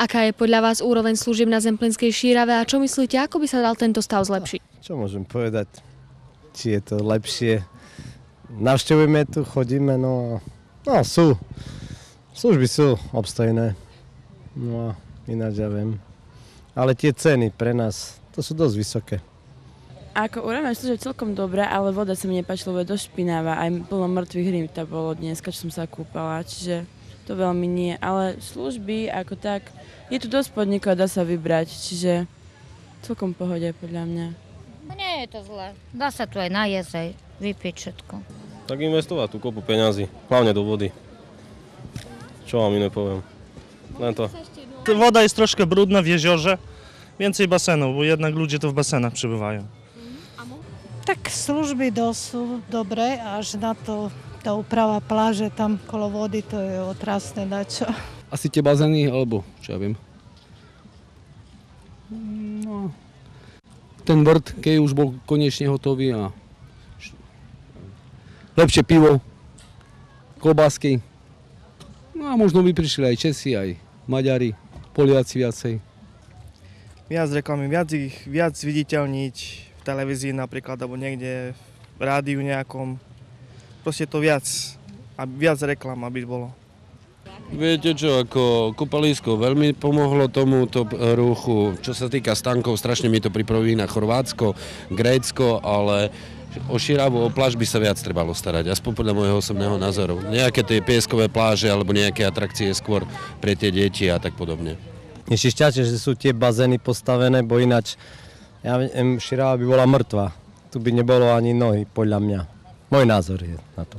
Aká je podľa vás úroveň služieb na Zemplínskej Šírave a čo myslíte, ako by sa dal tento stav zlepšiť? Čo môžem povedať? Či je to lepšie? Navštevujeme tu, chodíme, no sú. Služby sú obstojné. No a ináč ja viem. Ale tie ceny pre nás, to sú dosť vysoké. Ako úroveň služieb celkom dobrá, ale voda sa mi nepáčila, lebo je dosť špinavá. Aj plno mŕtvych rýb to bolo dneska, čo som sa kúpala, čiže to veľmi nie. Ale služby ako tak, je tu dosť podnikov, dá sa vybrať, čiže celkom pohode podľa mňa. Nie je to zlé. Dá sa tu aj najesť, aj vypiť všetko. Tak investovať tú kopu peňazí, hlavne do vody. Čo vám iné poviem? Len to. Woda jest troszkę brudna w jeziorze, więcej basenów, bo jednak ludzie to w basenach przebywają. Tak služby sú dobré, až na to tá úprava pláže tam kolo vody, to je otrasné dačo. Asi tie bazény, alebo čo ja viem. No, ten vrt, keď už bol konečne hotový a lepšie pivo, klobásky. No a možno by prišli aj Česi, aj Maďari, Poliaci viacej. Viac reklamy, viac viditeľniť v televízii napríklad, alebo niekde v rádiu nejakom. Proste to viac a viac reklam, aby bolo. Viete čo, ako kúpalisko veľmi pomohlo tomuto ruchu. Čo sa týka stankov, strašne mi to pripomína Chorvátsko, Grécko, ale o Šíravu, o pláž by sa viac trebalo starať, aspoň podľa môjho osobného názoru. Nejaké tie pieskové pláže alebo nejaké atrakcie skôr pre tie deti a tak podobne. Ešte šťastie, že sú tie bazény postavené, bo ináč ja viem, Šírava by bola mŕtva. Tu by nebolo ani nohy, podľa mňa. Môj názor je na to.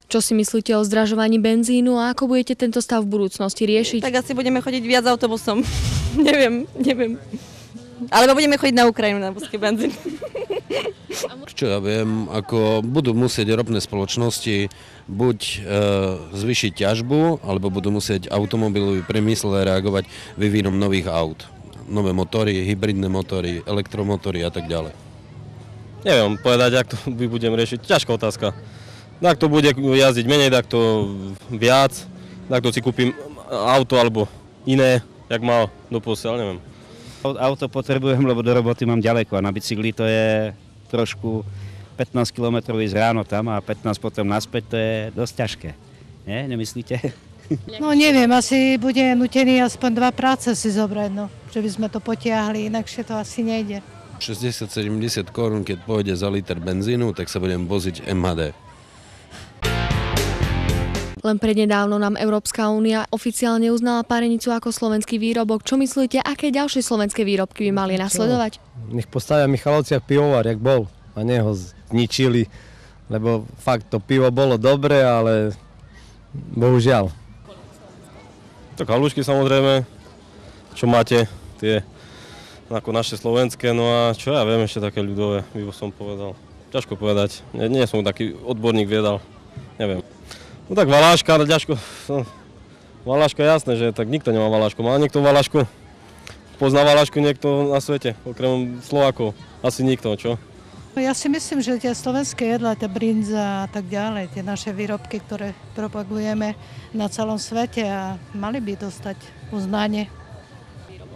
Čo si myslíte o zdražovaní benzínu a ako budete tento stav v budúcnosti riešiť? Tak asi budeme chodiť viac autobusom. neviem. Alebo budeme chodiť na Ukrajinu na ruský benzín. Čo ja viem, ako budú musieť ropné spoločnosti buď zvýšiť ťažbu, alebo budú musieť automobilový priemysel reagovať vývinom nových aut. Nové motory, hybridné motory, elektromotory a tak ďalej. Neviem povedať, ak to budem riešiť. Ťažká otázka. Tak to bude jazdiť menej, tak to viac. Tak to si kúpim auto alebo iné, jak mal doposiaľ, neviem. Auto potrebujem, lebo do roboty mám ďaleko a na bicykli to je trošku 15 km ísť ráno tam a 15 potom naspäť, to je dosť ťažké. Nie? Nemyslíte? No neviem, asi bude nutený aspoň 2 práce si zobrať, no. Že by sme to potiahli, inakšie to asi nejde. 60-70 korún, keď pôjde za liter benzínu, tak sa budem voziť MHD. Len prednedávno nám Európska únia oficiálne uznala párenicu ako slovenský výrobok. Čo myslíte, aké ďalšie slovenské výrobky by mali nasledovať? Nech postavia v Michalovciach pivovar, jak bol. A nie ho zničili, lebo fakt to pivo bolo dobré, ale bohužiaľ. Tak halušky samozrejme, čo máte, tie ako naše slovenské, no a čo ja viem ešte také ľudové, by som povedal. Ťažko povedať, nie som taký odborník viedal, neviem. No tak valáška, ale ťažko, valáška jasné, že tak nikto nemá valášku. Má niekto valášku? Pozná valášku niekto na svete, okrem Slovákov? Asi nikto, čo? Ja si myslím, že tie slovenské jedlá, tá brinza a tak ďalej, tie naše výrobky, ktoré propagujeme na celom svete a mali by dostať uznanie.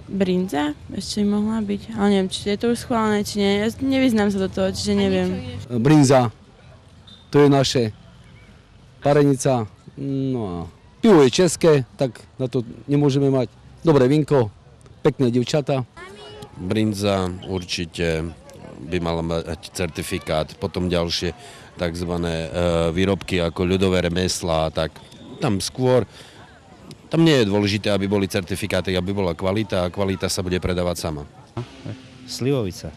Brinza? Ešte by mohla byť, ale neviem, či je to už schválené, či nie. Ja nevyznám sa do toho, čiže neviem. Brinza, to je naše. Parenica, no a pivo je české, tak na to nemôžeme mať. Dobré vinko, pekné dievčatá. Brinza určite by mala mať certifikát, potom ďalšie tzv. Výrobky ako ľudové remeslá, tak tam skôr, tam nie je dôležité, aby boli certifikáty, aby bola kvalita a kvalita sa bude predávať sama. Slivovica.